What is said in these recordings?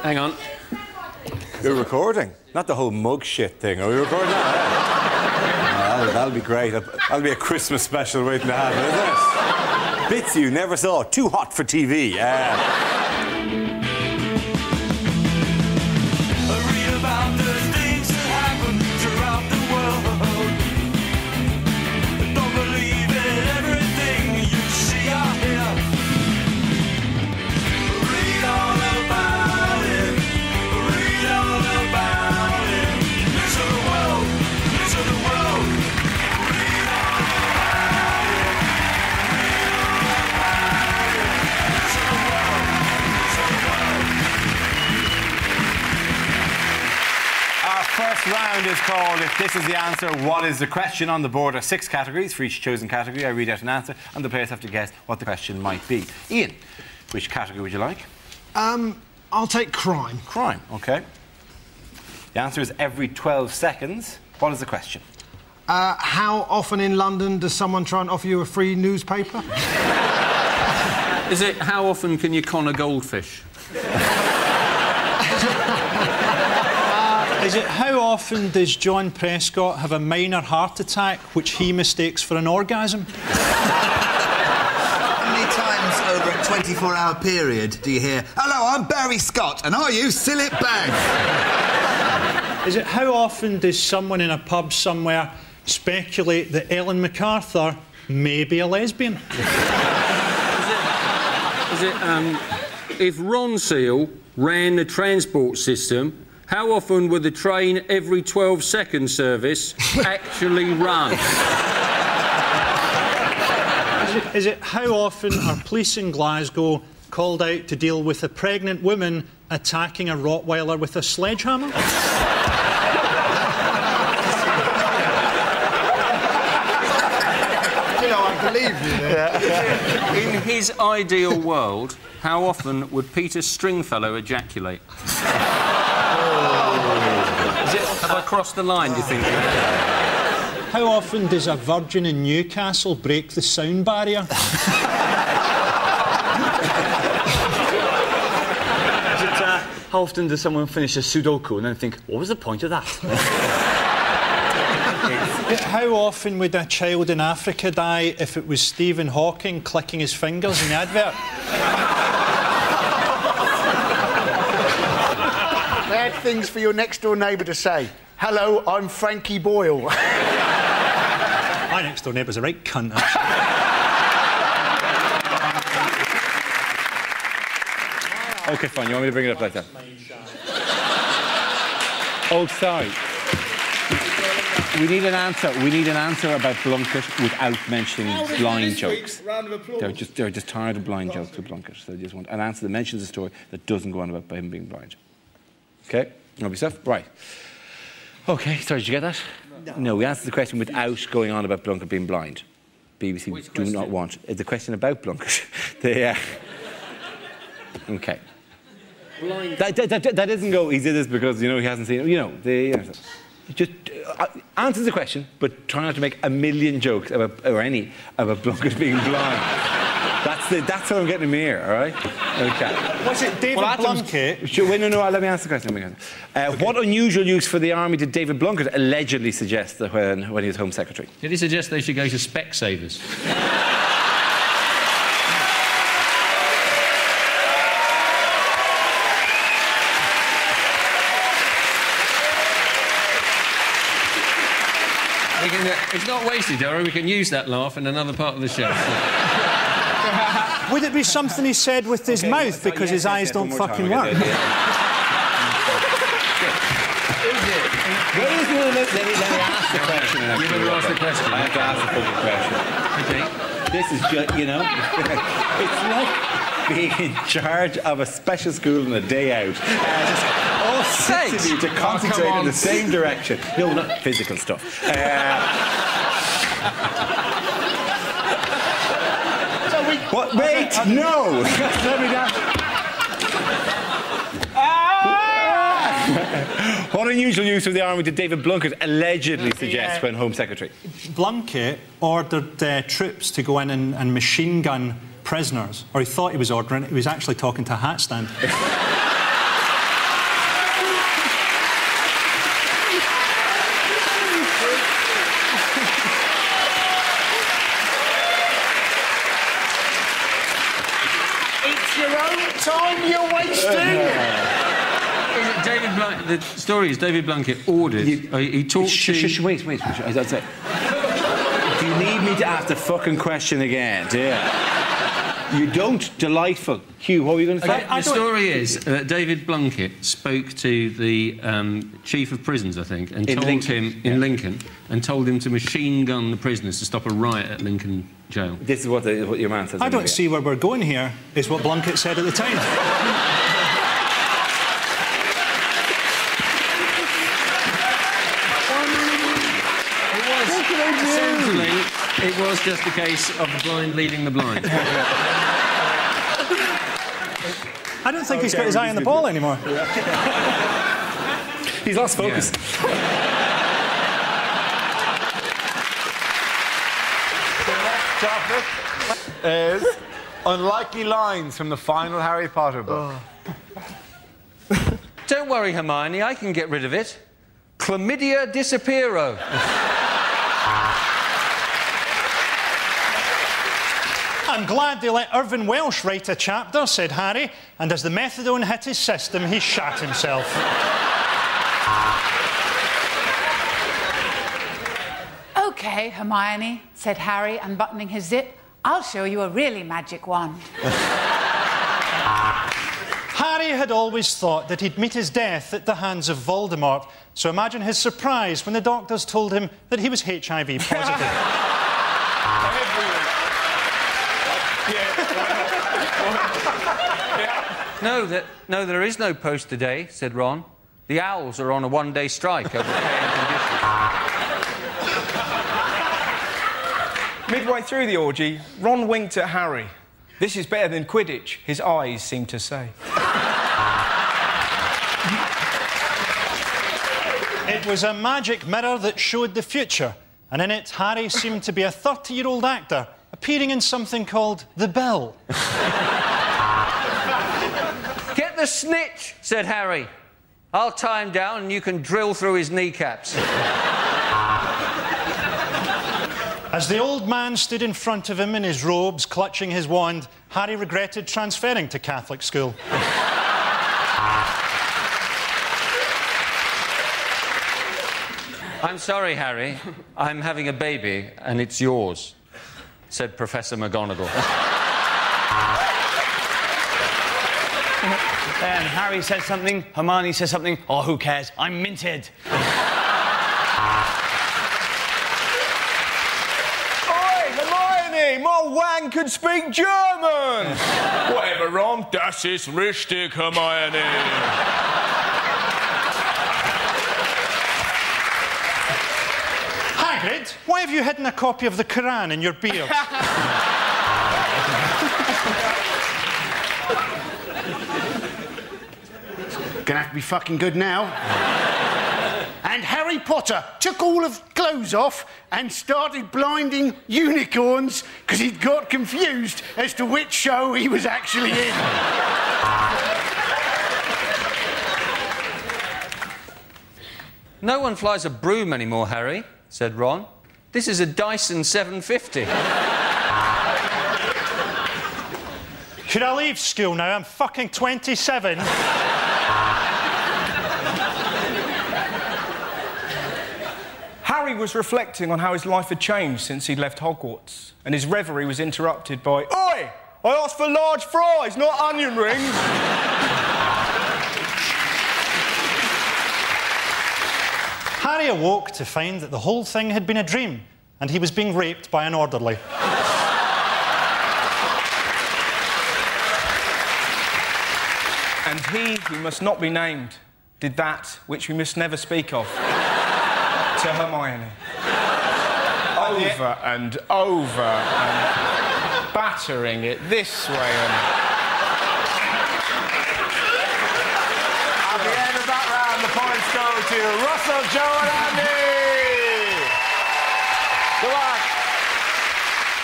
Hang on. You're recording? Not the whole mug shit thing. Are we recording that? That'll be great. That'll be a Christmas special waiting to happen, isn't it? Bits you never saw. Too hot for TV. Read about the things that happen throughout the world. Don't believe in everything you see or hear. Read all about it. Read all about it. Listen to the world. Listen to the world. Read all about it. Read all about it. Listen to the world. Listen to the world. Our first round is called If This Is the Answer, What Is the Question? On the board are 6 categories. For each chosen category, I read out an answer, and the players have to guess what the question might be. Ian, which category would you like? I'll take crime. Crime, OK. The answer is every 12 seconds. What is the question? How often in London does someone try and offer you a free newspaper? Is it how often can you con a goldfish? Is it how often does John Prescott have a minor heart attack which he mistakes for an orgasm? How many times over a 24-hour period do you hear, "Hello, I'm Barry Scott, and are you Sillet Bag?" Is it how often does someone in a pub somewhere speculate that Ellen MacArthur may be a lesbian? Is it if Ron Seal ran the transport system, how often would the train every 12-second service actually run? Is it how often are police in Glasgow called out to deal with a pregnant woman attacking a Rottweiler with a sledgehammer? I believe you there. In his ideal world, how often would Peter Stringfellow ejaculate? Have I crossed the line, do you think? How often does a virgin in Newcastle break the sound barrier? How often does someone finish a Sudoku and then think, what was the point of that? How often would a child in Africa die if it was Stephen Hawking clicking his fingers in the advert? Bad things for your next-door neighbour to say. Hello, I'm Frankie Boyle. My next-door neighbour's a right cunt, actually. OK, fine. You want me to bring it up like that? Oh, sorry. We need an answer. We need an answer about Blunkett without mentioning blind jokes. Round of applause. They're just tired of blind jokes with Blunkett. So they just want an answer that mentions a story that doesn't go on about him being blind. OK? Know yourself? Right. OK, sorry, did you get that? No, we answered the question without going on about Blunkett being blind. BBC do not want. It's the question about Blunkett. OK. Blind. That doesn't go, he did this because, he hasn't seen it. Just answer the question, but try not to make a million jokes about Blunkett being blind. That's what I'm getting in here, all right? OK. Was it David Blunkett? Sure, wait, no, let me answer the question. Okay. What unusual use for the army did David Blunkett allegedly suggest that when he was Home Secretary? Did he suggest they should go to Specsavers? It's not wasted, Dora. We can use that laugh in another part of the show. Would it be something he said with his mouth because his eyes don't fucking work? Let me ask the question. You never asked the question. I have to ask the fucking question. OK. This is just, it's like being in charge of a special school on a day out. All 6 of you to concentrate in the same direction. No, not physical stuff. What? Wait, no! Let me down. What unusual use of the army did David Blunkett allegedly suggest when Home Secretary? Blunkett ordered troops to go in and machine gun prisoners, or he thought he was ordering it. He was actually talking to a hat stand. It's your own time you're wasting. David the story is David Blunkett ordered. He talked to. Wait. That's it. Do you need me to ask the fucking question again? Yeah. You don't. Delightful. Hugh, what were you going to say? The story is that David Blunkett spoke to the chief of prisons, I think, and Lincoln, and told him to machine gun the prisoners to stop a riot at Lincoln Jail. This is what your man says. I don't see where we're going here, is what Blunkett said at the time. Essentially, it was just a case of the blind leading the blind. I don't think he's got his eye on the ball anymore. He's lost focus. Topic is unlikely lines from the final Harry Potter book. Don't worry, Hermione, I can get rid of it. Chlamydia disappearo. I'm glad they let Irvine Welsh write a chapter, said Harry, and as the methadone hit his system, he shat himself. OK, Hermione, said Harry, unbuttoning his zip. I'll show you a really magic wand. Harry had always thought that he'd meet his death at the hands of Voldemort, so imagine his surprise when the doctors told him that he was HIV positive. No, there is no post today, said Ron. The Owls are on a one-day strike over pay and conditions. Midway through the orgy, Ron winked at Harry. This is better than Quidditch, his eyes seemed to say. It was a magic mirror that showed the future, and in it, Harry seemed to be a 30-year-old actor appearing in something called The Bill. Get the snitch, said Harry. I'll tie him down and you can drill through his kneecaps. As the old man stood in front of him in his robes, clutching his wand, Harry regretted transferring to Catholic school. I'm sorry, Harry. I'm having a baby and it's yours, said Professor McGonagall. Then Harry says something, Hermione says something. Oh, who cares? I'm minted. Oi, Hermione! My wang could speak German! Whatever, Ron. Das ist richtig, Hermione. Hagrid, why have you hidden a copy of the Quran in your beard? Gonna have to be fucking good now. And Harry Potter took all of clothes off and started blinding unicorns because he'd got confused as to which show he was actually in. No one flies a broom anymore, Harry, said Ron. This is a Dyson 750. Should I leave school now? I'm fucking 27. Harry was reflecting on how his life had changed since he'd left Hogwarts, and his reverie was interrupted by, "Oi! I asked for large fries, not onion rings." Harry awoke to find that the whole thing had been a dream, and he was being raped by an orderly. And he who must not be named did that which we must never speak of. To Hermione. Over and over and battering it this way and... At the end of that round, the points go to Russell, Joe and Andy! Go on!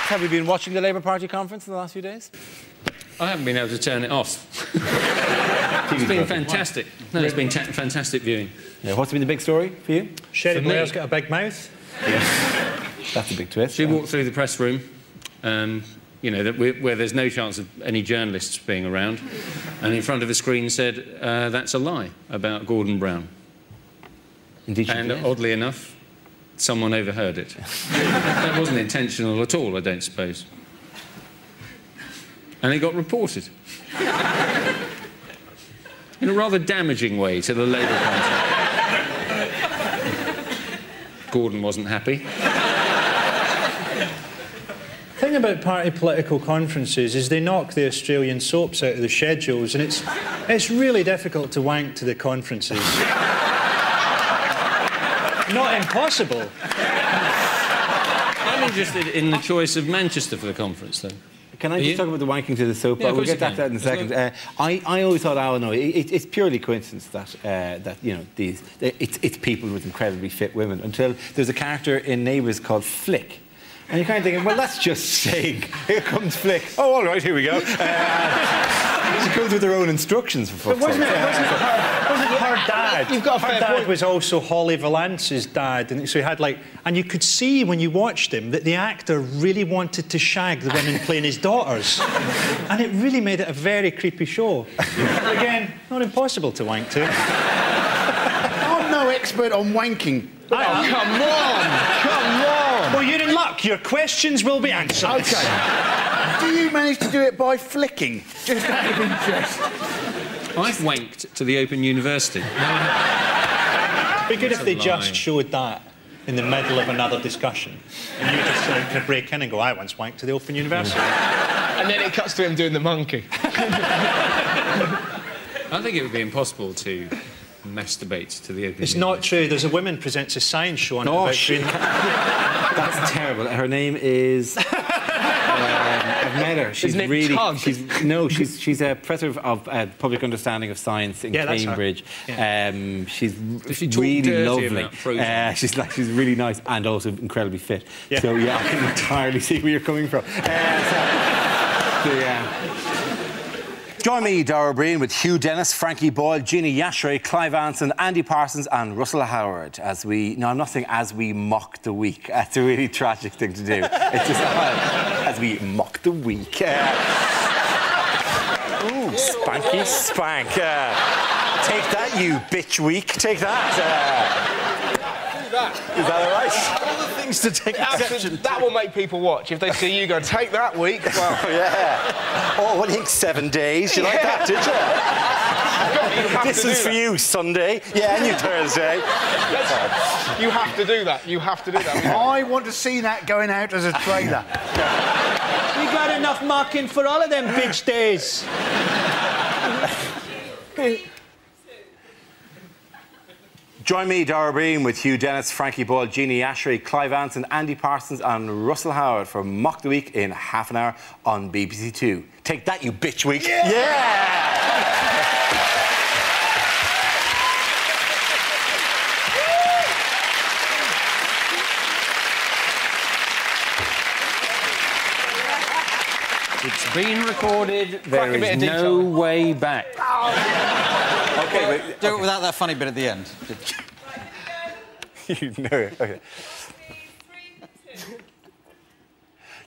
Have you been watching the Labour Party conference in the last few days? I haven't been able to turn it off. It's been fantastic. No, it's been fantastic viewing. Yeah, what's been the big story for you? Sherry Blair's got a big mouth. Yes. That's a big twist. She walked through the press room, you know, where there's no chance of any journalists being around, and in front of a screen said, that's a lie about Gordon Brown. Indeed, and oddly enough, someone overheard it. That wasn't intentional at all, I don't suppose. And it got reported. In a rather damaging way to the Labour Party. Gordon wasn't happy. The thing about party political conferences is they knock the Australian soaps out of the schedules, and it's really difficult to wank to the conferences. Not impossible. I'm interested in the choice of Manchester for the conference, though. Can I just talk about the wanking to the soap? Yeah, we'll get that in a second. I always thought, it's purely coincidence that you know, it's people with incredibly fit women, until there's a character in Neighbours called Flick. And you're kind of thinking, well, that's just saying, here comes Flick. Oh, all right, here we go. She goes with her own instructions, for fuck's sake. Wasn't it her dad? You've got a fair her dad point. was also Holly Valance's dad, and so he had like, and you could see when you watched him that the actor really wanted to shag the women playing his daughters, and it really made it a very creepy show. Again, not impossible to wank to. I'm no expert on wanking. Oh, come on! Come on! Well, you're in luck. Your questions will be answered. OK. Do you manage to do it by flicking? Just out of interest. I've wanked to the Open University. It'd be good if they just showed that in the middle of another discussion. And you just could break in and go, I once wanked to the Open University. And then it cuts to him doing the monkey. I think it would be impossible to masturbate to the Open It's University. not true. There's a woman presents a science show on it about shit. green... That's terrible. Her name is... I've met her. She's Isn't it really... Tug? She's a professor of public understanding of science in Cambridge. She's really lovely. She's really nice and also incredibly fit. Yeah. So, yeah, I can entirely see where you're coming from. Join me, Dara Breen, with Hugh Dennis, Frankie Boyle, Jeannie Yashray, Clive Anson, Andy Parsons and Russell Howard as we... No, I'm not saying as we mock the week. That's a really tragic thing to do. It's just as we mock the week. Ooh, spanky spank. Take that, you bitch week. Take that. Is that all right? All the things to take exception. That will make people watch. If they see you go, take that week. Well, yeah. Oh, what do you think, 7 days? You like that, did you? This is for you, Sunday. Yeah, and you, Thursday. You have to do that. You have to do that. I want to see that going out as a trailer. We got enough mocking for all of them bitch days. Join me, Dara Breen, with Hugh Dennis, Frankie Boyle, Jeannie Yashray, Clive Anson, Andy Parsons and Russell Howard for Mock the Week in half an hour on BBC Two. Take that, you bitch week. Yeah! It's been recorded. Crack a There bit is of no detail. way back. Okay, wait. Do it without that funny bit at the end. You know it. Okay.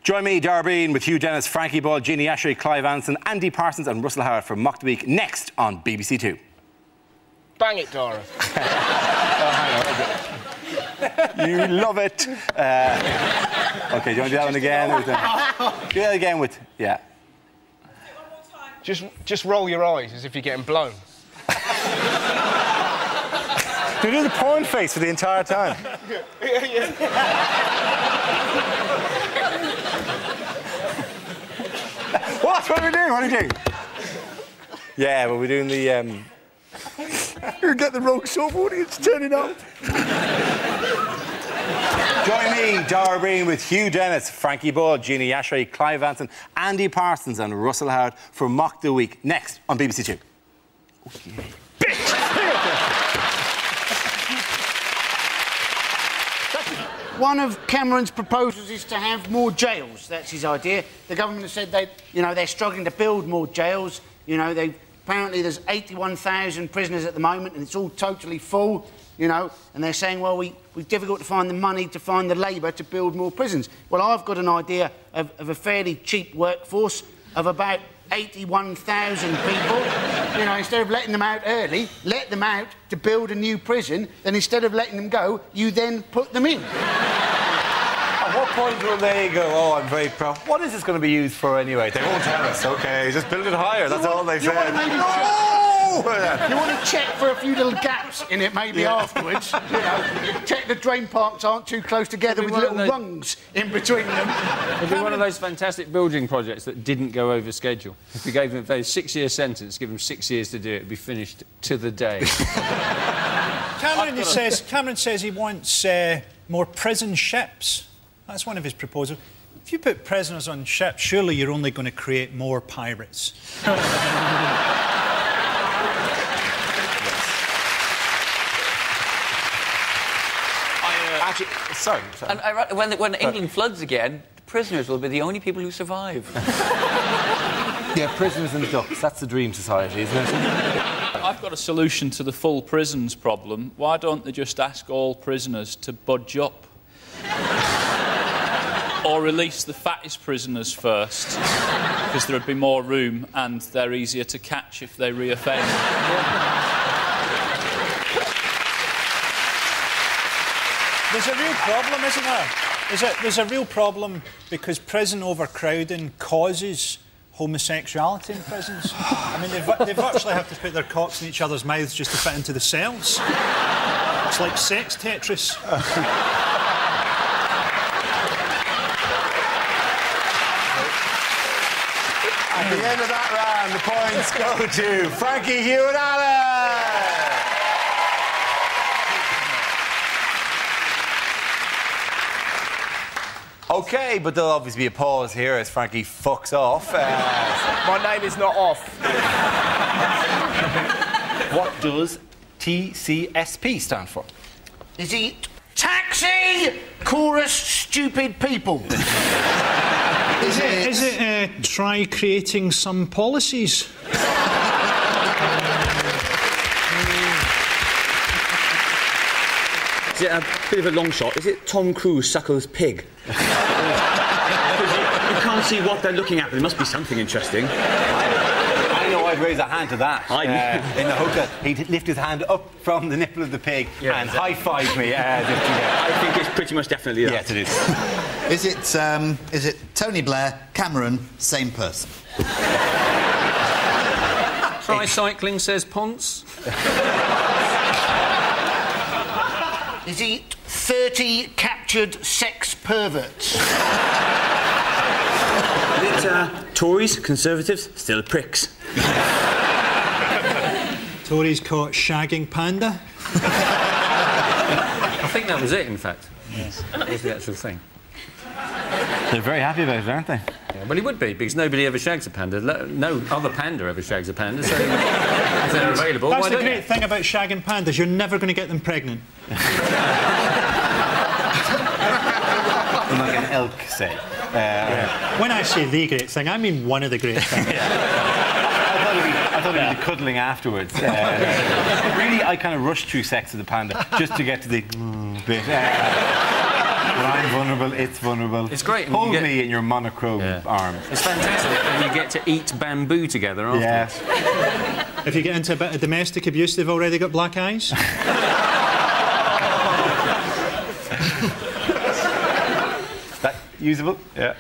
Join me, Dara Breen, with Hugh Dennis, Frankie Boyle, Jeannie Yashray, Clive Anson, Andy Parsons and Russell Howard for Mock the Week next on BBC Two. Bang it, Dara. You love it. Okay, do you want to do that one again? Do that again with... Yeah. Just roll your eyes as if you're getting blown. Do the porn face for the entire time. What are we doing? What are we doing? Yeah, well, we're doing the... You get the wrong sort of audience turning up. Join me, Dara Breen, with Hugh Dennis, Frankie Boyle, Jeannie Yashray, Clive Anson, Andy Parsons and Russell Howard for Mock the Week next on BBC Two. One of Cameron's proposals is to have more jails. That's his idea. The government has said they're struggling to build more jails. They've apparently there's 81,000 prisoners at the moment and it's all totally full, you know, and they're saying, well, we're difficult to find the money, to find the labour to build more prisons. Well, I've got an idea of a fairly cheap workforce of about 81,000 people. You know, instead of letting them out early, let them out to build a new prison, then instead of letting them go, you then put them in. At what point will they go, oh, I'm very proud? What is this going to be used for anyway? They won't tell us. OK, just build it higher. That's all they said. You want to check for a few little gaps in it maybe afterwards. You know, check the drain pipes aren't too close together with little rungs in between them. It'd be one of those fantastic building projects that didn't go over schedule. If we gave them a 6-year sentence, give them 6 years to do it, it'd be finished to the day. Cameron says he wants more prison ships. That's one of his proposals. If you put prisoners on ships, surely you're only going to create more pirates. Actually, sorry. And when England floods again, the prisoners will be the only people who survive. Yeah, prisoners and ducks. That's the dream society, isn't it? I've got a solution to the full prisons problem. Why don't they just ask all prisoners to budge up? Or release the fattest prisoners first, because there would be more room and they're easier to catch if they reoffend. There's a real problem, isn't there? There's a real problem because prison overcrowding causes homosexuality in prisons. I mean, they virtually have to put their cocks in each other's mouths just to fit into the cells. It's like sex Tetris. At the end of that round, the points go to Frankie Hewitt-Allen. OK, but there'll obviously be a pause here as Frankie fucks off. My name is not off. What does TCSP stand for? Is it Taxi Chorus Stupid People? Is it try creating some policies? Is it a bit of a long shot? Is it Tom Cruise suckles pig? You can't see what they're looking at, but there must be something interesting. I know I'd raise a hand to that. In the hotel, he'd lift his hand up from the nipple of the pig and high-five me. I think it's pretty much definitely that. Yes, it is. Is it Tony Blair, Cameron, same person? Tricycling, says Ponce. Is it 30 captured sex perverts? Is it Tories, Conservatives, still pricks? Tories caught shagging panda? I think that was it, in fact. Yes. That was the actual thing. They're very happy about it, aren't they? Yeah, well, he would be, because nobody ever shags a panda. No other panda ever shags a panda, so if they're available, That's why the don't great thing about shagging pandas. You're never going to get them pregnant. Like an elk, say. When I say the great thing, I mean one of the great things. I thought it'd be the cuddling afterwards. Really, I kind of rushed through sex with the panda just to get to the bit. When I'm vulnerable, it's vulnerable. It's great. Hold me in your monochrome arms. It's fantastic when you get to eat bamboo together after. Yes. If you get into a bit of domestic abuse, they've already got black eyes. That usable? Yeah.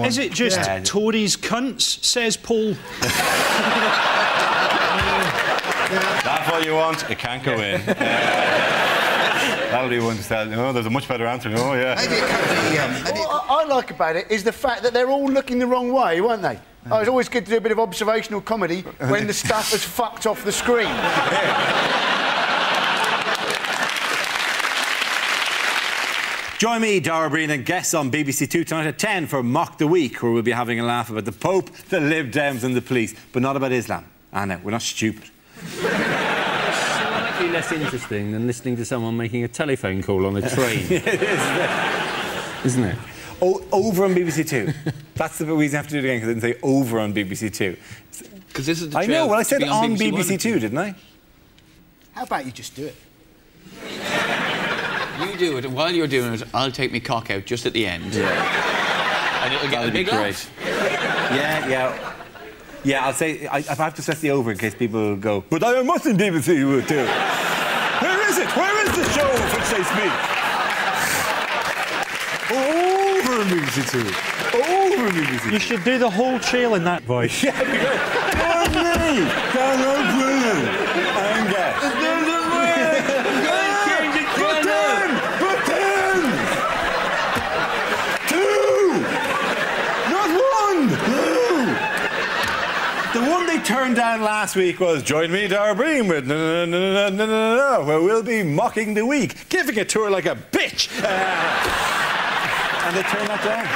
Is it just Tories cunts, says Paul? That's what you want. It can't go in. That'll be one to tell. No, there's a much better answer. Oh, yeah. Maybe it could be. What I like about it is the fact that they're all looking the wrong way, weren't they? Oh, it's always good to do a bit of observational comedy when the stuff has fucked off the screen. Join me, Dara Breen, and guests on BBC Two tonight at 10 for Mock the Week, where we'll be having a laugh about the Pope, the Lib Dems and the police, but not about Islam. No, we're not stupid. Slightly less interesting than listening to someone making a telephone call on a train. Isn't it? Oh, over on BBC Two. That's the reason I have to do it again, because I didn't say over on BBC Two. Because this is the I know, trail well, I to said be on BBC BBC Two, didn't I? How about you just do it? You do it, and while you're doing it, I'll take my cock out just at the end. Yeah. And it'll get a That'd be big great. Yeah. Yeah, I'll say, I have to stress the over in case people go, but I must in BBC Two. Where is it? Where is the show of which they speak? Over on BBC Two. Over on BBC Two. You should do the whole trail in that voice. Yeah, we go. And guess. The one they turned down last week was Join Me, Darbreen, with No, where we'll be mocking the week, giving a tour like a bitch. And they turned that down.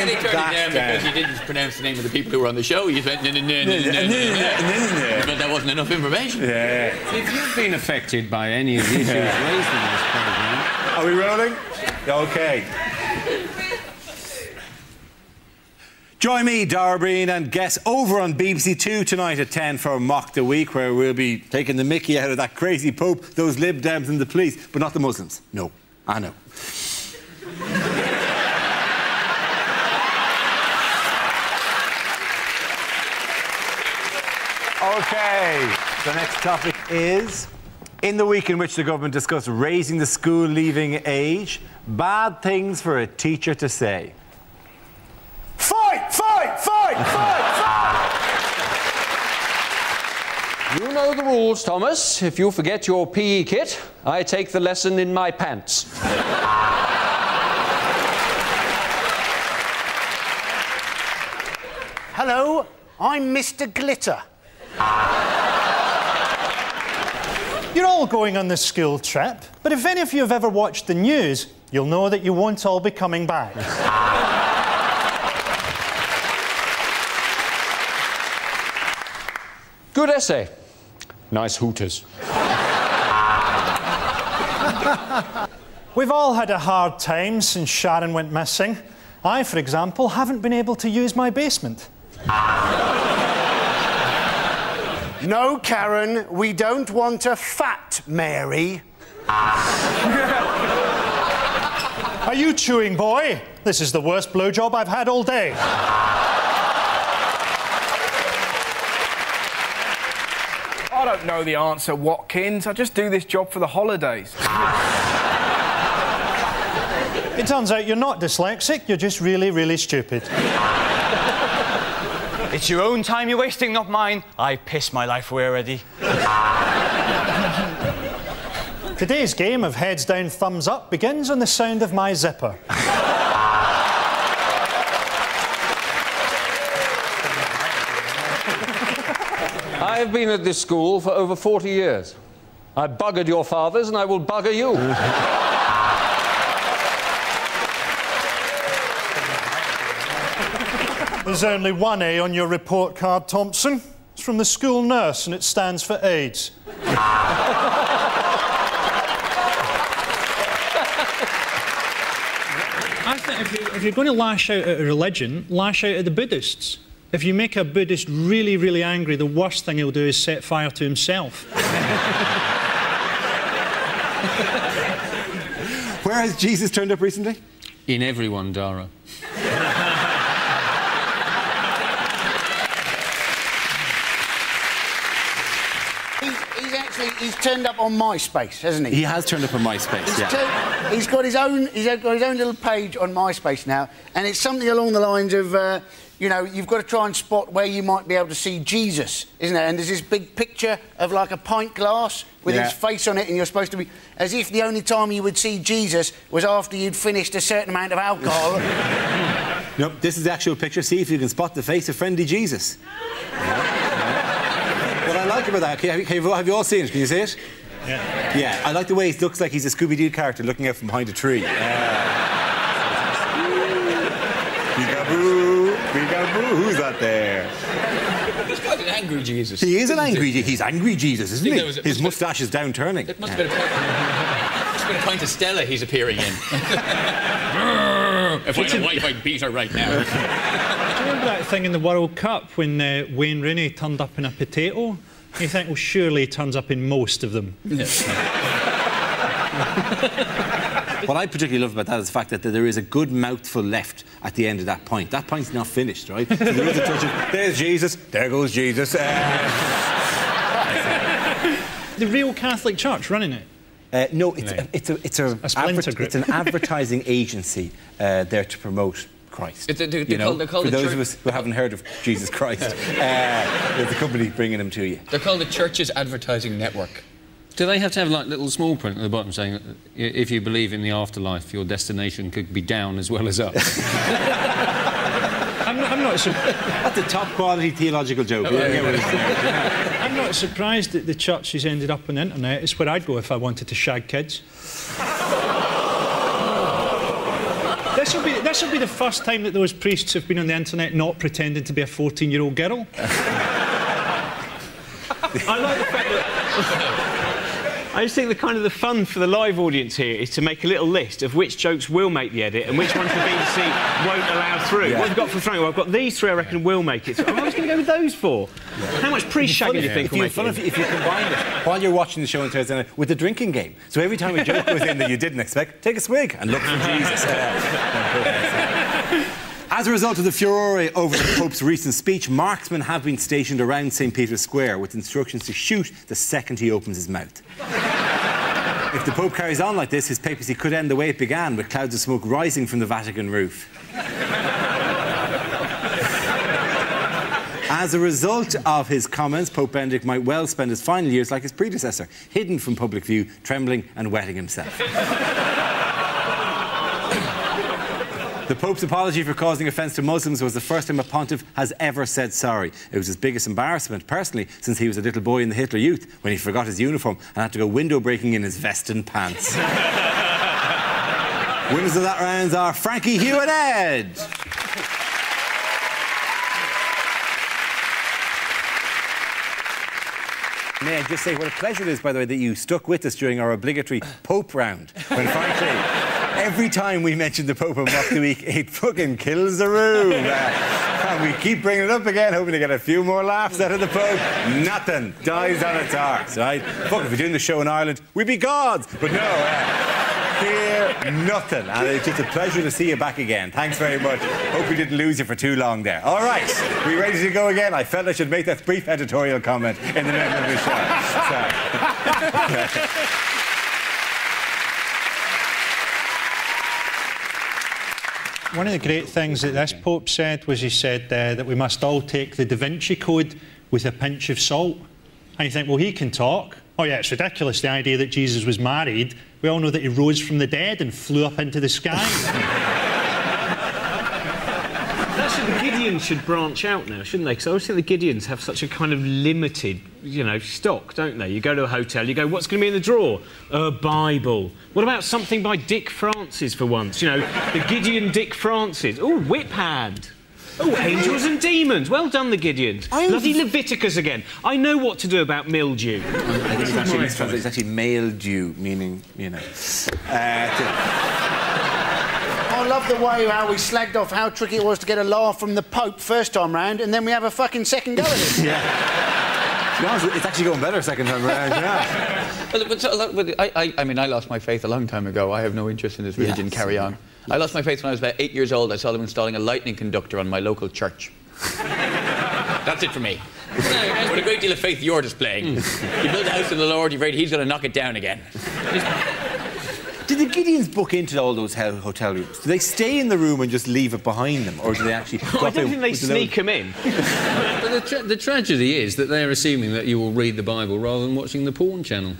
They turned it down because you didn't pronounce the name of the people who were on the show. You went, but that wasn't enough information. Yeah. If you've been affected by any of the issues raised in this programme... Are we rolling? OK. Join me, Darbreen, and guests over on BBC Two tonight at 10 for Mock the Week, where we'll be taking the mickey out of that crazy Pope, those Lib Dems and the police, but not the Muslims. No, I know. OK, the next topic is... In the week in which the government discussed raising the school leaving age, bad things for a teacher to say. Fight! Fight! Fight! Fight! Fight! You know the rules, Thomas. If you forget your PE kit, I take the lesson in my pants. Hello, I'm Mr. Glitter. You're all going on the school trip, but if any of you have ever watched the news, you'll know that you won't all be coming back. Good essay. Nice hooters. We've all had a hard time since Sharon went missing. I, for example, haven't been able to use my basement. No, Karen, we don't want a fat Mary. Are you chewing, boy? This is the worst blowjob I've had all day. I don't know the answer, Watkins. I just do this job for the holidays. It turns out you're not dyslexic, you're just really, really stupid. It's your own time you're wasting, not mine. I pissed my life away already. Today's game of heads down, thumbs up begins on the sound of my zipper. I've been at this school for over 40 years. I buggered your fathers and I will bugger you. There's only one A on your report card, Thompson. It's from the school nurse and it stands for AIDS. I think if you're going to lash out at a religion, lash out at the Buddhists. If you make a Buddhist really, really angry, the worst thing he'll do is set fire to himself. Where has Jesus turned up recently? In everyone, Dara. He's turned up on MySpace, hasn't he? He has turned up on MySpace, He's got his own little page on MySpace now, and it's something along the lines of, you know, you've got to try and spot where you might be able to see Jesus, isn't there? And there's this big picture of like a pint glass with his face on it, and you're supposed to be as if the only time you would see Jesus was after you'd finished a certain amount of alcohol. Nope, this is the actual picture. See if you can spot the face of friendly Jesus. What I like about that, have you all seen it? Can you see it? Yeah. Yeah, I like the way he looks like he's a Scooby-Doo character looking out from behind a tree. Peekaboo, peekaboo, who's that there? He's quite an angry Jesus. He is an angry Jesus. He's angry Jesus, isn't he? His moustache is down-turning. It must have been a pint of Stella he's appearing in. If I had a wife, I'd beat her right now. Do you remember that thing in the World Cup when Wayne Rooney turned up in a potato? You think, well, surely he turns up in most of them. What I particularly love about that is the fact that there is a good mouthful left at the end of that point. That point's not finished, right? So there is a touch of, there's Jesus, there goes Jesus. The real Catholic Church running it? No, it's a splinter group. It's an advertising agency there to promote Christ. They're called for those of us who haven't heard of Jesus Christ, there's a company bringing him to you. They're called the Church's Advertising Network. Do they have to have like little small print at the bottom saying that if you believe in the afterlife, your destination could be down as well as up? I'm not surprised. That's a top quality theological joke. I'm not surprised that the church has ended up on the internet. It's where I'd go if I wanted to shag kids. This will be the first time that those priests have been on the internet not pretending to be a 14-year-old girl. I like the fact that... I just think the fun for the live audience here is to make a little list of which jokes will make the edit and which ones the BBC won't allow through. Yeah. What have we got for Frank? Well, I've got these three I reckon will make it. So I was going to go with those four. Yeah. How much pre-shagging do you think will make it? If you combine it while you're watching the show on Thursday night with the drinking game. So every time a joke goes in that you didn't expect, take a swig and look for Jesus. As a result of the furore over the Pope's recent speech, marksmen have been stationed around St. Peter's Square with instructions to shoot the second he opens his mouth. If the Pope carries on like this, his papacy could end the way it began, with clouds of smoke rising from the Vatican roof. As a result of his comments, Pope Benedict might well spend his final years like his predecessor, hidden from public view, trembling and wetting himself. The Pope's apology for causing offence to Muslims was the first time a pontiff has ever said sorry. It was his biggest embarrassment, personally, since he was a little boy in the Hitler Youth, when he forgot his uniform and had to go window breaking in his vest and pants. Winners of that round are Frankie, Hugh and Ed. May I just say what a pleasure it is, by the way, that you stuck with us during our obligatory Pope round, when frankly, every time we mention the Pope on Mock the Week, it fucking kills the room. And we keep bringing it up again, hoping to get a few more laughs out of the Pope. Nothing. Dies on its arse, right? Fuck, if we're doing the show in Ireland, we'd be gods. But no, here, nothing. And it's just a pleasure to see you back again. Thanks very much. Hope we didn't lose you for too long there. All right, we ready to go again? I felt I should make that brief editorial comment in the middle of the show. One of the great things that this Pope said was he said that we must all take the Da Vinci Code with a pinch of salt. And you think, well, he can talk. Oh, yeah, it's ridiculous, the idea that Jesus was married. We all know that he rose from the dead and flew up into the sky. That's what the Gideons should branch out now, shouldn't they? Because I always think the Gideons have such a kind of limited, stock, don't they? You go to a hotel, you go, what's going to be in the drawer? A Bible. What about something by Dick Francis for once? The Gideon Dick Francis. Oh, Whip Hand. Oh, Angels and Demons. Well done, the Gideons. Bloody Leviticus again. I know what to do about mildew. I think it's actually mistranslated. It's actually male dew, meaning, I love the way how we slagged off how tricky it was to get a laugh from the Pope first time round, and then we have a fucking second go at it. Yeah. To be honest, it's actually going better second time around, yeah. I lost my faith a long time ago. I have no interest in this religion. Carry on. I lost my faith when I was about 8 years old. I saw them installing a lightning conductor on my local church. That's it for me. What a great deal of faith you're displaying. You build a house of the Lord, you're afraid he's going to knock it down again. Did the Gideons book into all those hotel rooms? Do they stay in the room and just leave it behind them? Or do they actually... I don't think they sneak them in. But the tragedy is that they're assuming that you will read the Bible rather than watching the porn channel.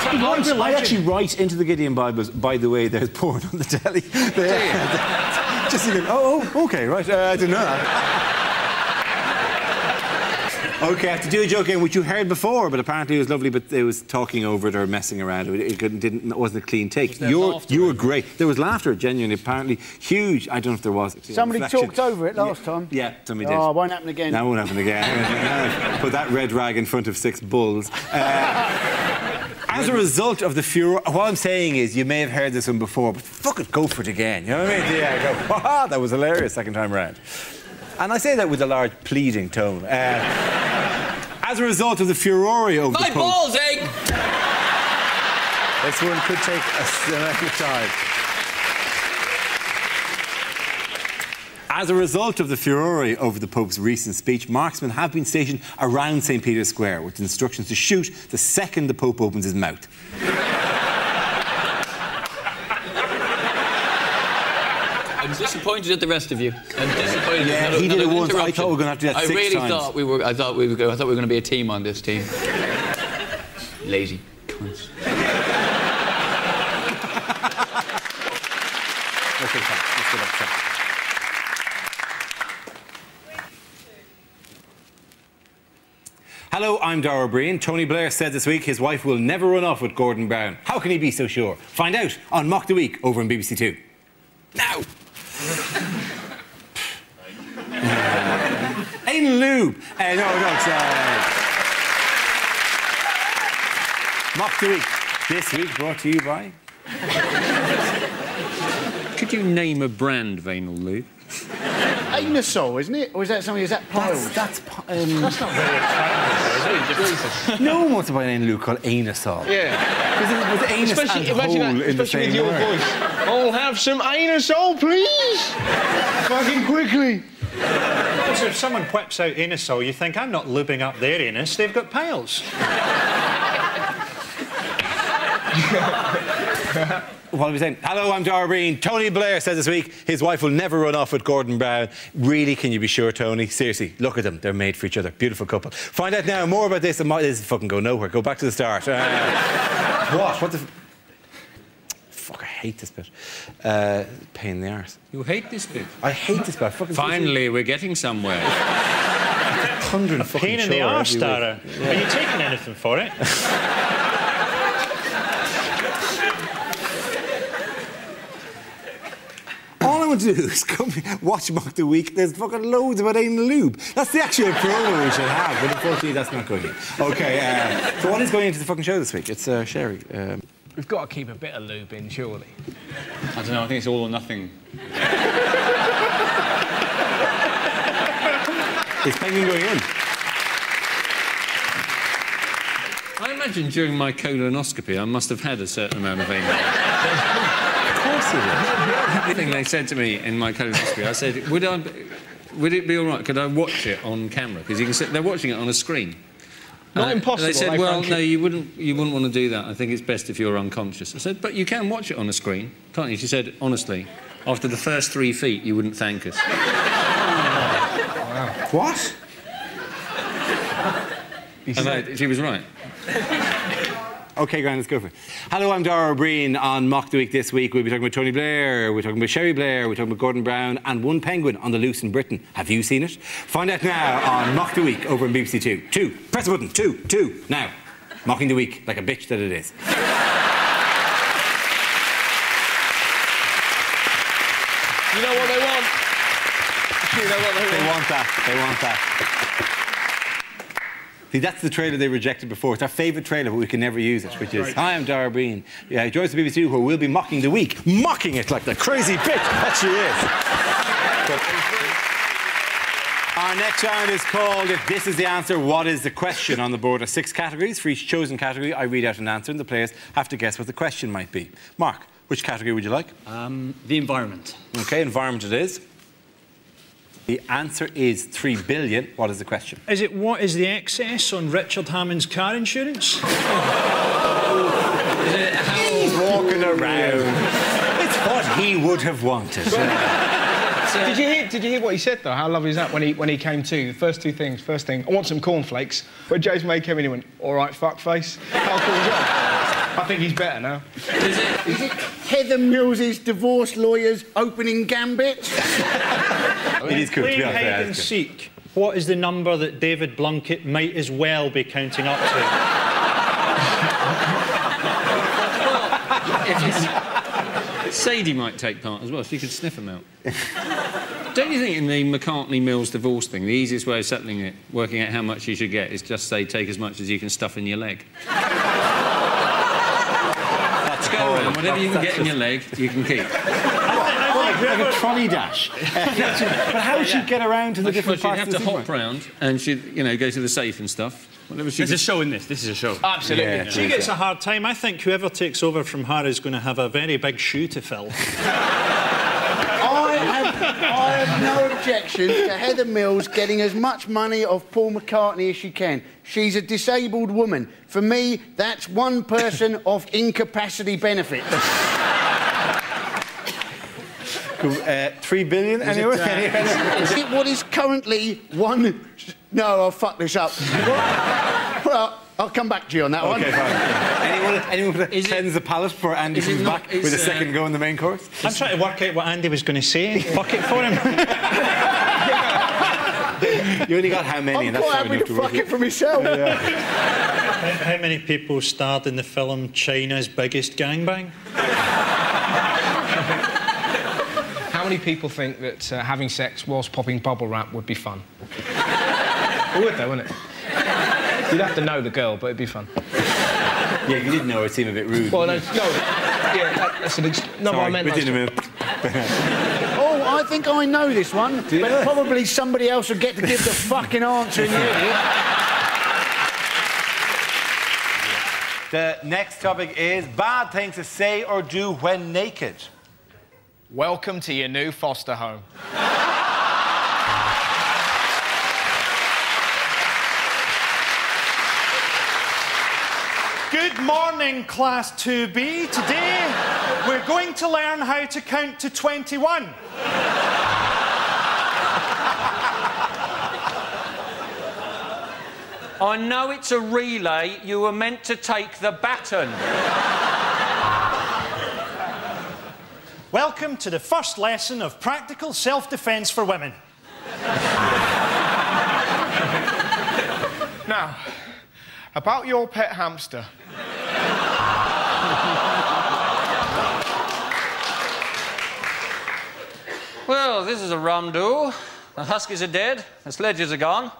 I actually write into the Gideon Bibles, by the way, there's porn on the telly. Just thinking, OK, right, I didn't know that. OK, I have to do a joke again, which you heard before, but apparently it was lovely, but it was talking over it or messing around. It wasn't a clean take. You were great. There was laughter, genuinely, apparently huge. I don't know if there was. Somebody talked over it last time. Yeah, somebody did. Oh, it won't happen again. That won't happen again. Put that red rag in front of 6 bulls. As a result of the furor, what I'm saying is, you may have heard this one before, but fuck it, go for it again. You know what I mean? Yeah, go, ha, that was hilarious second time round. And I say that with a large pleading tone. As a result of the furore over My the Pope... balls, eh? This one could take an extra time. As a result of the furore over the Pope's recent speech, marksmen have been stationed around St. Peter's Square with instructions to shoot the second the Pope opens his mouth. I'm disappointed at the rest of you. I'm disappointed. Yeah, he did it once. I thought we were going to have to do that 6 times. I really thought we were. I thought we were going to be a team on this team. Lazy cunts. Okay, fine. Let's go back. Hello, I'm Dara Breen. Tony Blair said this week his wife will never run off with Gordon Brown. How can he be so sure? Find out on Mock the Week over on BBC Two. Now! Aidan Lube. Mock the Week. This week brought to you by... Could you name a brand of anal lube? Anusol, isn't it? Or is that something? Is that piles? That's not very exciting. No one wants to buy an anal lube called Anusol. Yeah. Because it was anus Especially, and imagine hole that, in the especially same with your word. voice. I'll have some Anusol, please. Fucking quickly. So if someone whips out Anusol, you think, I'm not lubing up their anus, they've got piles. What are we saying? Hello, I'm Dara Breen. Tony Blair said this week his wife will never run off with Gordon Brown. Really, can you be sure, Tony? Seriously, look at them. They're made for each other. Beautiful couple. Find out now more about this. This is fucking go nowhere. Go back to the start. What? What the... Fuck, I hate this bit. Pain in the arse. You hate this bit? I hate this bit. Finally, we're getting somewhere. Pain in the arse, Dara. Yeah. Are you taking anything for it? All I want to do is come watch Mock the Week. There's fucking loads about anal lube. That's the actual promo we should have, but unfortunately that's not going in. Okay, so what is going into the fucking show this week? It's Sherry. We've got to keep a bit of lube in, surely. I don't know, I think it's all or nothing. Is Penguin going in? I imagine during my colonoscopy I must have had a certain amount of anal. Of course you did. The thing they said to me in my colonoscopy, I said, would it be all right? Could I watch it on camera? Because you can see they're watching it on a screen. Not impossible. They said, well, no, you wouldn't want to do that. I think it's best if you're unconscious. I said, but you can watch it on a screen, can't you? She said, honestly, after the first 3 feet, you wouldn't thank us. Wow. What? And she was right. OK, Grant, let's go for it. Hello, I'm Dara Breen. On Mock the Week this week, we'll be talking about Tony Blair, we're talking about Sherry Blair, we're talking about Gordon Brown, and one penguin on the loose in Britain. Have you seen it? Find out now on Mock the Week over on BBC Two. Press the button. Two. Now. Mocking the Week like a bitch that it is. You know what they want? They want that. See, that's the trailer they rejected before. It's our favourite trailer, but we can never use it, which is, Hi, I'm Dara Breen. Yeah, join us at BBC, where we'll be mocking the week. Mocking it like the crazy bitch that she is. Our next round is called If This Is the Answer, What Is the Question? On the board are 6 categories. For each chosen category, I read out an answer, and the players have to guess what the question might be. Mark, which category would you like? The environment. OK, environment it is. The answer is 3 billion. What is the question? Is it what is the excess on Richard Hammond's car insurance? He's walking around. It's what he would have wanted. Did you hear what he said though? How lovely is that when he came to? The first 2 things. First thing, I want some cornflakes. When James May came in, he went, all right, fuckface. How cool is that? I think he's better now. Is it Heather Mills's divorce lawyer's opening gambit? It is good. Playing hide and seek, what is the number that David Blunkett might as well be counting up to? Sadie might take part as well. She could sniff them out. Don't you think in the McCartney-Mills divorce thing, the easiest way of settling it, working out how much you should get, is just say, take as much as you can stuff in your leg? go around. Whatever you can get in your leg, you can keep. Like a trolley dash. But how would she get around to the different She'd parts have of the to hop supermarket? round and she'd, go to the safe and stuff. Whatever she There's a show in this. This is a show. Absolutely. Yeah. She gets a hard time. I think whoever takes over from her is going to have a very big shoe to fill. I have no objection to Heather Mills getting as much money off Paul McCartney as she can. She's a disabled woman. For me, that's one person of incapacity benefit. 3 billion, anyway? Is it what is currently one... No, I'll fuck this up. Well, I'll come back to you on that one. OK, fine. Anyone that cleanse the palate before Andy comes back with a second go in the main course? I'm trying to work out what Andy was going to say. Fuck it for him. You only got how many? I'm quite happy to fuck it for myself. How many people starred in the film China's Biggest Gangbang? How many people think that having sex whilst popping bubble wrap would be fun? It would, though, wouldn't it? You'd have to know the girl, but it'd be fun. Yeah, if you didn't know, it'd seem a bit rude. Well, no. Yeah, that's an... No, Sorry, I meant... within a minute. Oh, I think I know this one, but probably somebody else will get to give the fucking answer in here. The next topic is bad things to say or do when naked. Welcome to your new foster home. Good morning, Class 2B. Today, we're going to learn how to count to 21. I know it's a relay. You were meant to take the baton. Welcome to the first lesson of practical self-defence for women. Now, about your pet hamster. Well, this is a rum do. The huskies are dead, the sledges are gone,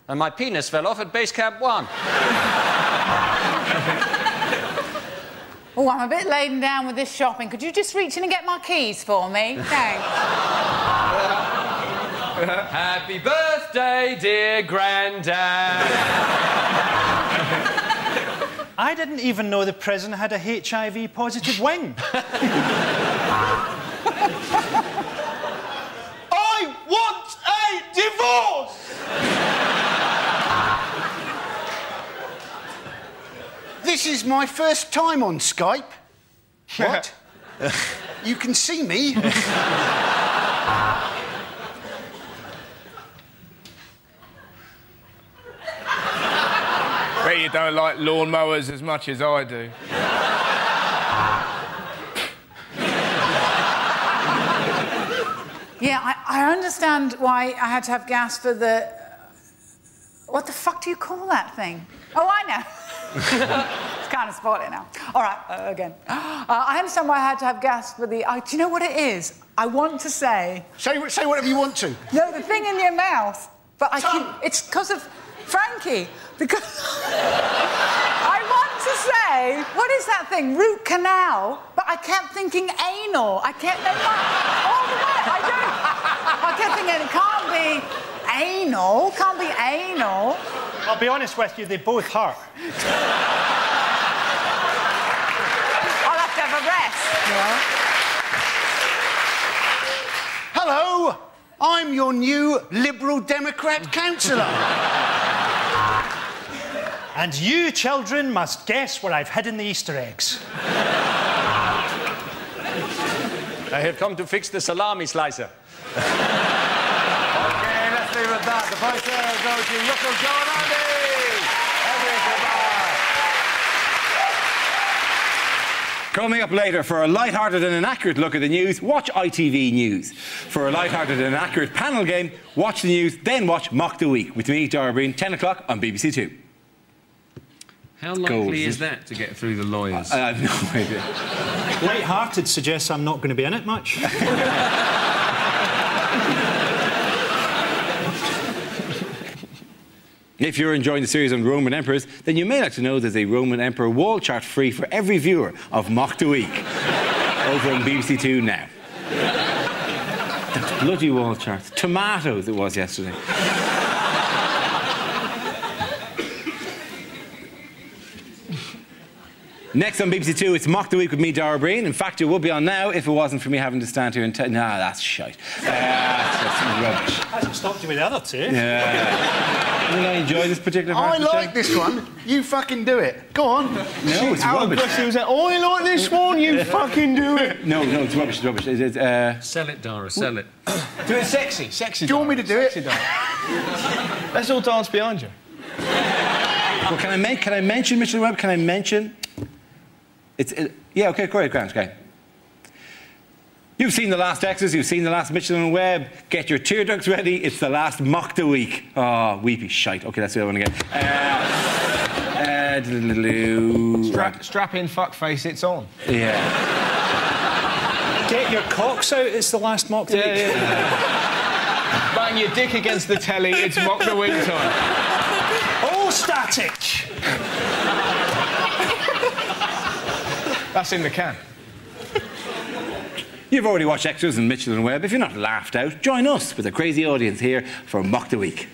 and my penis fell off at base camp 1. Oh, I'm a bit laden down with this shopping. Could you just reach in and get my keys for me? Thanks. Happy birthday, dear Grandad. I didn't even know the prison had a HIV-positive wing. I want a divorce! This is my first time on Skype. What? You can see me? Bet you don't like lawnmowers as much as I do. Yeah, I understand why I had to have gas for the... What the fuck do you call that thing? Oh, I know. It's kind of spoiling now. All right, again. I understand why I had to have gas for the... do you know what it is? I want to say... Say whatever you want to. No, the thing in your mouth. But I keep... It's because of Frankie. Because... I want to say... What is that thing? Root canal. But I kept thinking anal. I kept... All the way. I don't... I kept thinking it can't be anal. Can't be anal. I'll be honest with you, they both hurt. I'll have to have a rest, you know? Hello, I'm your new Liberal Democrat councillor. And you, children, must guess where I've hidden the Easter eggs. I have come to fix the salami slicer. Okay, let's leave it at that. The points go to Russell, Joe and Andy. Coming up later, for a light-hearted and inaccurate look at the news, watch ITV News. For a light-hearted and inaccurate panel game, watch the news, then watch Mock the Week with me, Dara Breen, 10 o'clock on BBC Two. How likely is that to get through the lawyers? I have no idea. Light-hearted suggests I'm not going to be in it much. If you're enjoying the series on Roman emperors, then you may like to know there's a Roman emperor wall chart free for every viewer of Mock the Week over on BBC Two now. Those bloody wall charts. Tomatoes it was yesterday. Next on BBC Two, it's Mock the Week with me, Dara Breen. In fact, it would be on now if it wasn't for me having to stand here and tell... Nah, that's shite. That's rubbish. Hasn't stopped you with the other two. Yeah. Will I enjoy this particular part I of the show? like this one. You fucking do it. Go on. No, it's rubbish. Was like, oh, I like this one, you fucking do it. No, it's rubbish, it's rubbish. Sell it, Dara, sell it. Do it sexy. Do you want me to do it? Let's all dance behind you. Well, can I mention Michelin Web? Can I mention... yeah, OK, great, OK. You've seen the last X's, you've seen the last Michelin Web. Get your tear ducts ready, it's the last Mock the Week. Oh, weepy shite. OK, that's what I want to get. Strap in, fuckface, it's on. Yeah. Get your cocks out, it's the last Mock the Week. Yeah. Bang your dick against the telly, it's Mock the Week time. Oh, static! That's in the can. You've already watched extras in Michelin Web. If you're not laughed out, join us with a crazy audience here for Mock the Week.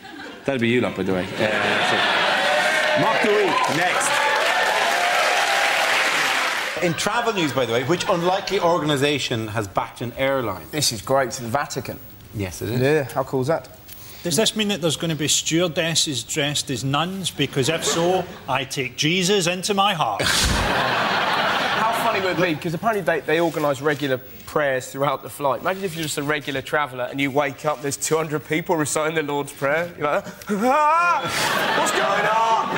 That'll be you lot, by the way. Mock the Week, next. In travel news, by the way, which unlikely organisation has backed an airline? This is great. It's the Vatican. Yes, it is. Yeah, how cool is that? Does this mean that there's going to be stewardesses dressed as nuns? Because if so, I take Jesus into my heart. How funny would it be? Because apparently they organise regular prayers throughout the flight. Imagine if you're just a regular traveller and you wake up, there's 200 people reciting the Lord's Prayer. You're like, what's going on?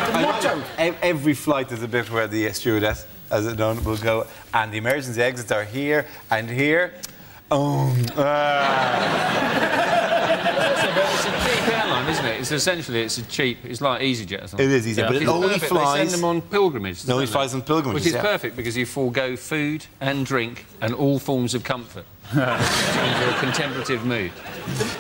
The motto. Every flight there's a bit where the stewardess, as it known, will go, and the emergency exits are here and here. It's a cheap airline, isn't it? It's essentially it's like EasyJet or something. It is EasyJet, but it only flies. They send them on pilgrimages. It only flies on pilgrimages, which is perfect because you forego food and drink and all forms of comfort. Into a contemplative mood.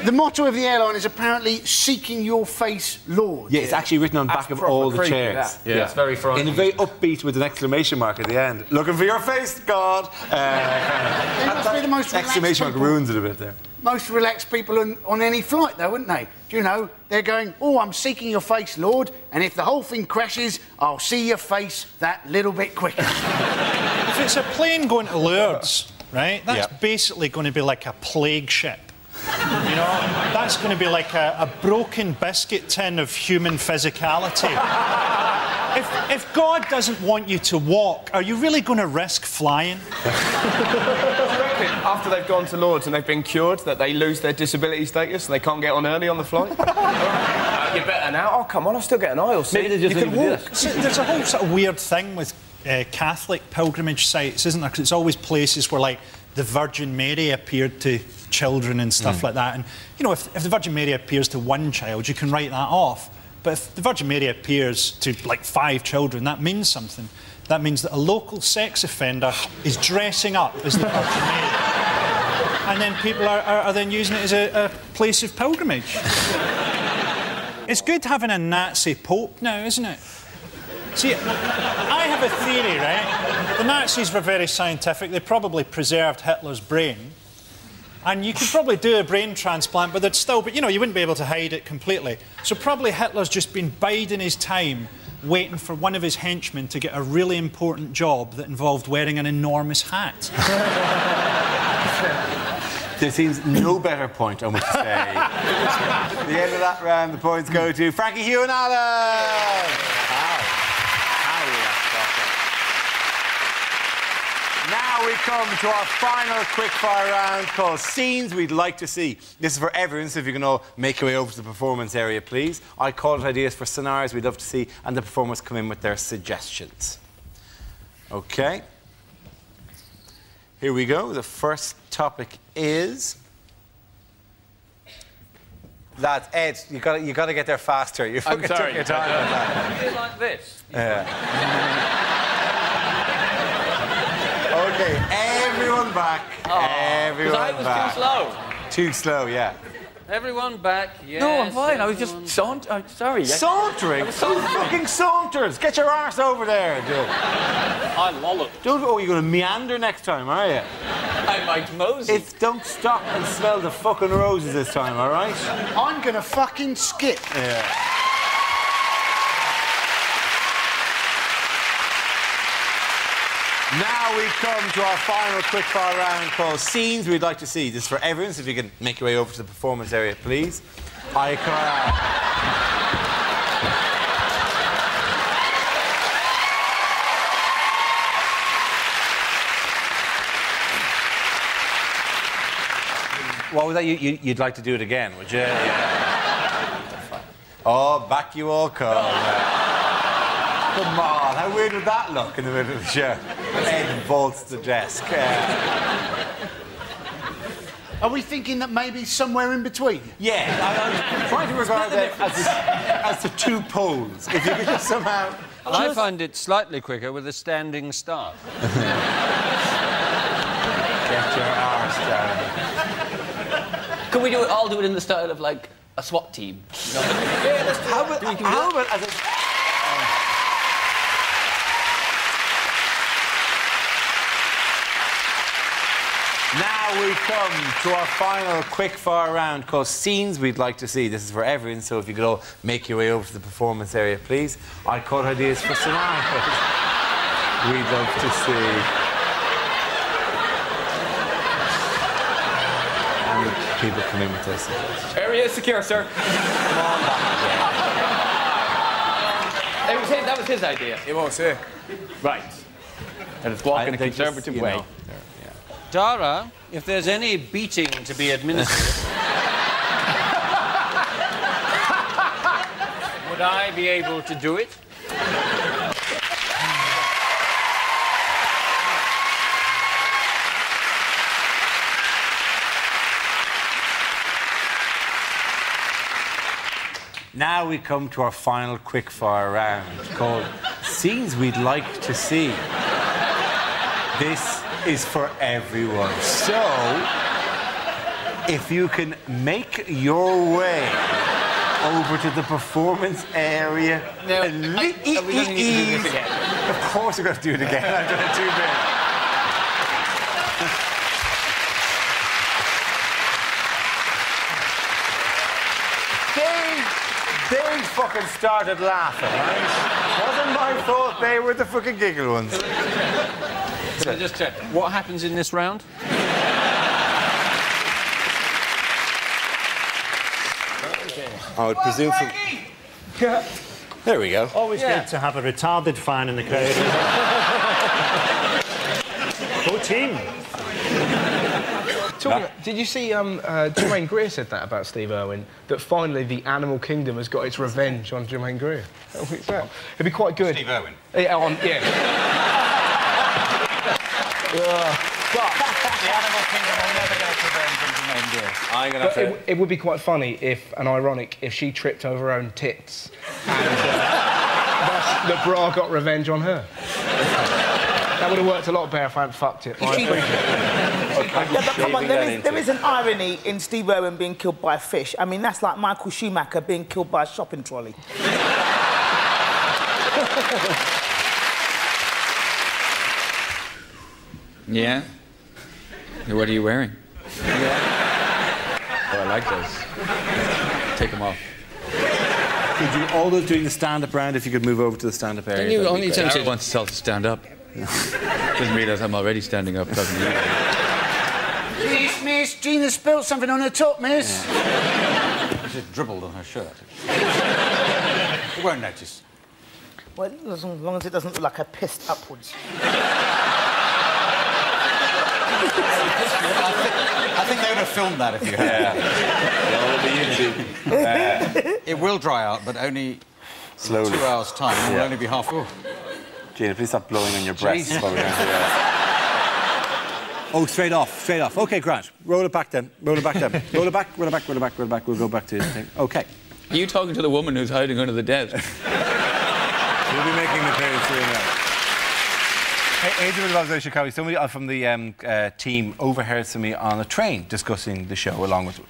The motto of the airline is apparently seeking your face, Lord. Yeah, it's actually written on the back of all the chairs. Yeah, it's very frightening. In a very upbeat with an exclamation mark at the end. Looking for your face, God. They must be the most exclamation mark ruins it a bit there. Most relaxed people on any flight, though, wouldn't they? Do you know? They're going, oh, I'm seeking your face, Lord, and if the whole thing crashes, I'll see your face that little bit quicker. If it's a plane going to Lourdes, right, that's basically going to be like a plague ship. You know, that's going to be like a broken biscuit tin of human physicality. If God doesn't want you to walk, are you really going to risk flying? After they've gone to Lourdes and they've been cured, that they lose their disability status and they can't get on early on the flight? You're better now. Oh, come on, I'll still get an aisle seat. Maybe they just you can walk. So there's a whole sort of weird thing with Catholic pilgrimage sites, isn't there? Because it's always places where, like, the Virgin Mary appeared to children and stuff like that. And, you know, if the Virgin Mary appears to one child, you can write that off. But if the Virgin Mary appears to, like, 5 children, that means something. That means that a local sex offender is dressing up as the Virgin Mary. And then people are then using it as a place of pilgrimage. It's good having a Nazi Pope now, isn't it? See, I have a theory, right? The Nazis were very scientific. They probably preserved Hitler's brain. And you could probably do a brain transplant, but there'd still... But, you know, you wouldn't be able to hide it completely. So probably Hitler's just been biding his time, waiting for one of his henchmen to get a really important job that involved wearing an enormous hat. There seems no better point on which to say. At the end of that round, the points go to Frankie, Hugh and Alan. Now we come to our final quickfire round called Scenes We'd Like to See. This is for everyone, so if you can all make your way over to the performance area, please. I call it ideas for scenarios we'd love to see, and the performers come in with their suggestions. OK. Here we go. The first topic is... Lads, Ed, you got to get there faster. You fucking took your time. Is it like this? Yeah. OK, everyone back. Everyone back. Because I was too slow. Too slow, yeah. Everyone back, yes. No, I'm fine. I was just sauntering. Sorry. Sauntering? Who fucking saunters? Get your arse over there, Joe. I lollop. Oh, you're going to meander next time, are you? I might Moses. Don't stop and smell the fucking roses this time, all right? I'm going to fucking skip. Yeah. Now we come to our final quickfire round called Scenes We'd Like to See. This is for everyone, so if you can make your way over to the performance area, please. What was that? You'd like to do it again, would you? Yeah. Oh, back you all come. Come on, how weird would that look in the middle of the show? Ed vaults the desk. Are we thinking that maybe somewhere in between? Yeah, I'm trying to regard them as the two poles. If you could just somehow... I find it slightly quicker with a standing start. Get your arse down. Can we all do it in the style of, like, a SWAT team? You know? Yeah, let's do it. How about as a... Now we come to our final quickfire round called Scenes We'd Like to See. This is for everyone, so if you could all make your way over to the performance area, please. I caught ideas for scenarios we'd love to see. And people come in with this. Area secure, sir. Come on back again. That was his idea. It was, yeah. Right. Let us walk in a conservative way. Dara, if there's any beating to be administered, would I be able to do it? Now we come to our final quickfire round called Scenes We'd Like to See. This is for everyone. So, if you can make your way over to the performance area, Now, are we going to need to do this again? Of course we're going to do it again. I've done it too big. They fucking started laughing, right? Wasn't my fault. They were the fucking giggle ones. Can I just check? What happens in this round? I would presume from... There we go. Always good to have a retarded fan in the crowd. Go team. Did you see Jermaine Greer said that about Steve Irwin, that finally the animal kingdom has got its revenge on Jermaine Greer? It'd be quite good. Steve Irwin? Yeah. The animal kingdom will never get its revenge on Jermaine Greer. I'm gonna have to... It would be quite funny and ironic if she tripped over her own tits and thus the bra got revenge on her. That would have worked a lot better if I hadn't fucked it. Yeah, but come on, there is an irony in Steve Irwin being killed by a fish. I mean, that's like Michael Schumacher being killed by a shopping trolley. Yeah? What are you wearing? Yeah. Oh, I like those. Take them off. Could you, all those doing the stand-up round, if you could move over to the stand-up area? You only time she wants herself to stand up. Doesn't realise I'm already standing up, doesn't he? Miss, Gina spilled something on her top, miss. Yeah. She dribbled on her shirt. You won't notice. Well, as long as it doesn't look like I pissed upwards. I think they would have filmed that if you had. Yeah. It will dry out, but only slowly. 2 hours' time. It will only be half. Oh. Gina, please stop blowing on your breasts while we're down here. Oh, straight off. OK, Grant. Roll it back then. Roll it back. Roll it back. We'll go back to the thing. OK. Are you talking to the woman who's hiding under the desk? We'll be making the appearance soon now. Here's a bit of observation, Carly. Somebody from the team overheard somebody on a train discussing the show along with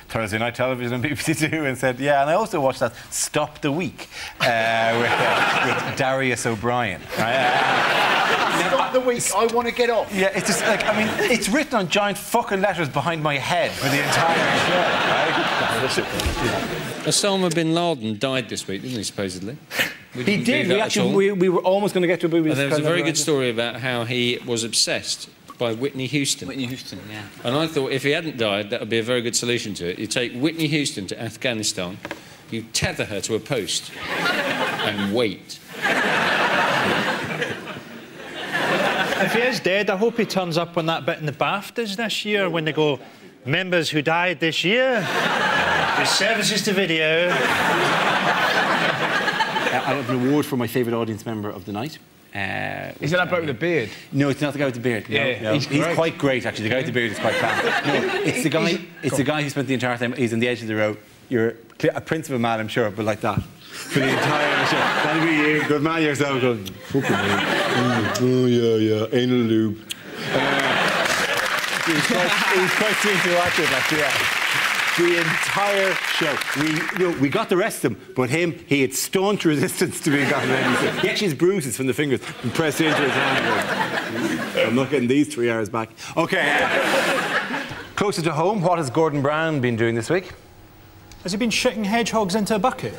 Thursday Night Television and BBC Two and said, yeah, and I also watched that Stop the Week with Darius O'Brien. Stop the Week, I want to get off. Yeah, it's just like, I mean, it's written on giant fucking letters behind my head for the entire show, right? Osama bin Laden died this week, didn't he, supposedly? He did. We were almost going to get to a there was a very good story about how he was obsessed by Whitney Houston. Whitney Houston, yeah. And I thought if he hadn't died, that would be a very good solution to it. You take Whitney Houston to Afghanistan, you tether her to a post and wait. If he is dead, I hope he turns up on that bit in the BAFTAs this year when they go, members who died this year, with services to video. I have an award for my favourite audience member of the night. Is it that bloke with the beard? No, it's not the guy with the beard. Yeah, no. He's quite great, actually. The guy with the beard is quite class. No, it's the guy. It's the guy who spent the entire time. He's on the edge of the row. You're a prince of a man, I'm sure, but like that for the entire show. That'll be you. Good man yourself. Going, fucking oh yeah, anal lube. It was quite sweet to watch it, like, yeah. The entire show. We got the rest of him, but he had staunch resistance to being gotten anything. He actually has bruises from the fingers and pressed into his hand. I'm not getting these 3 hours back. OK. Closer to home, what has Gordon Brown been doing this week? Has he been shitting hedgehogs into a bucket?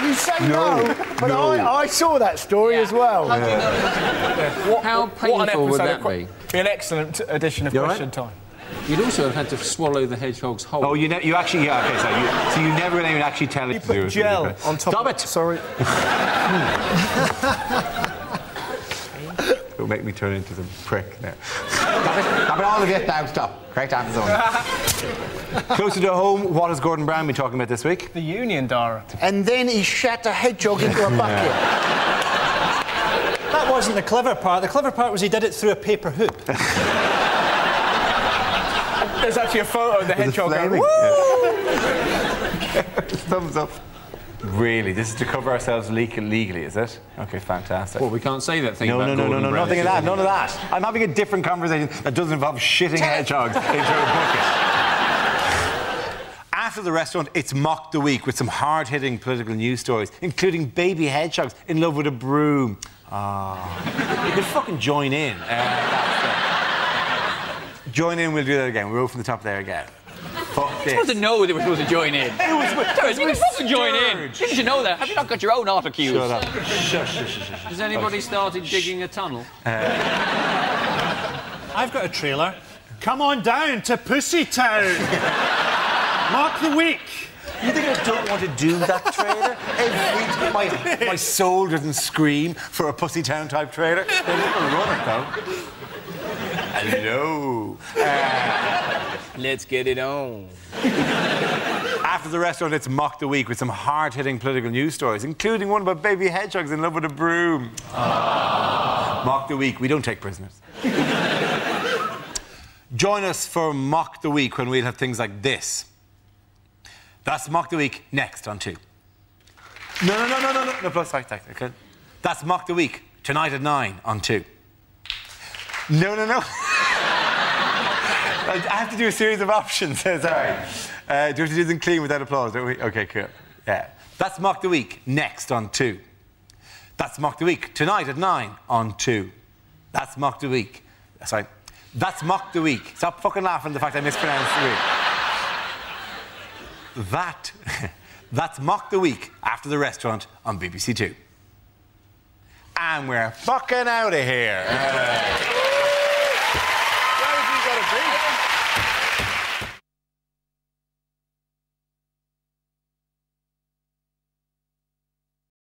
You say no, but I saw that story as well. How do you know? How painful would that be? Be an excellent edition of Question Time. You'd also have had to swallow the hedgehog's whole. Oh, you actually, yeah, okay, so you never even actually tell it to do it. Gel on top. Stop it! Sorry. Don't make me turn into some prick now. Stop it all of it now, stop. Correct answer. Closer to home, what has Gordon Brown been talking about this week? The Union, Dara. And then he shat a hedgehog into a bucket. That wasn't the clever part. The clever part was he did it through a paper hoop. There's actually a photo of the hedgehog going, woo! Yeah. Thumbs up. Really? This is to cover ourselves legally, is it? Okay, fantastic. Well, we can't say that thing no, about no, Gordon no, Brown. nothing of that, none of that. I'm having a different conversation that doesn't involve shitting hedgehogs into a bucket. After the restaurant, it's Mock the Week with some hard-hitting political news stories, including baby hedgehogs in love with a broom. You could fucking join in. Join in, we'll do that again. We'll go from the top there again. Fuck this. You're supposed to know they were supposed to join in. You're supposed to join in. You should know that. Have you not got your own auto cues? Shut up. Shush. Has anybody started digging a tunnel? I've got a trailer. Come on down to Pussy Town. Mark the week. You think I don't want to do that trailer? Every time my soul doesn't scream for a Pussy Town type trailer. They're never run it, though. Hello. Let's get it on. After the restaurant, it's Mock the Week with some hard-hitting political news stories, including one about baby hedgehogs in love with a broom. Mock the Week. We don't take prisoners. Join us for Mock the Week when we'll have things like this. That's Mock the Week next on 2. No, plus, sorry, okay. That's Mock the Week tonight at 9 on 2. No. I have to do a series of options. Sorry. Do we have to do them clean without applause, don't we? Okay, cool. Yeah. That's Mock the Week next on 2. That's Mock the Week tonight at 9 on 2. That's Mock the Week. Sorry. That's Mock the Week. Stop fucking laughing at the fact I mispronounced the week. That's Mock the Week after the restaurant on BBC Two. And we're fucking out of here. Where have you got to be?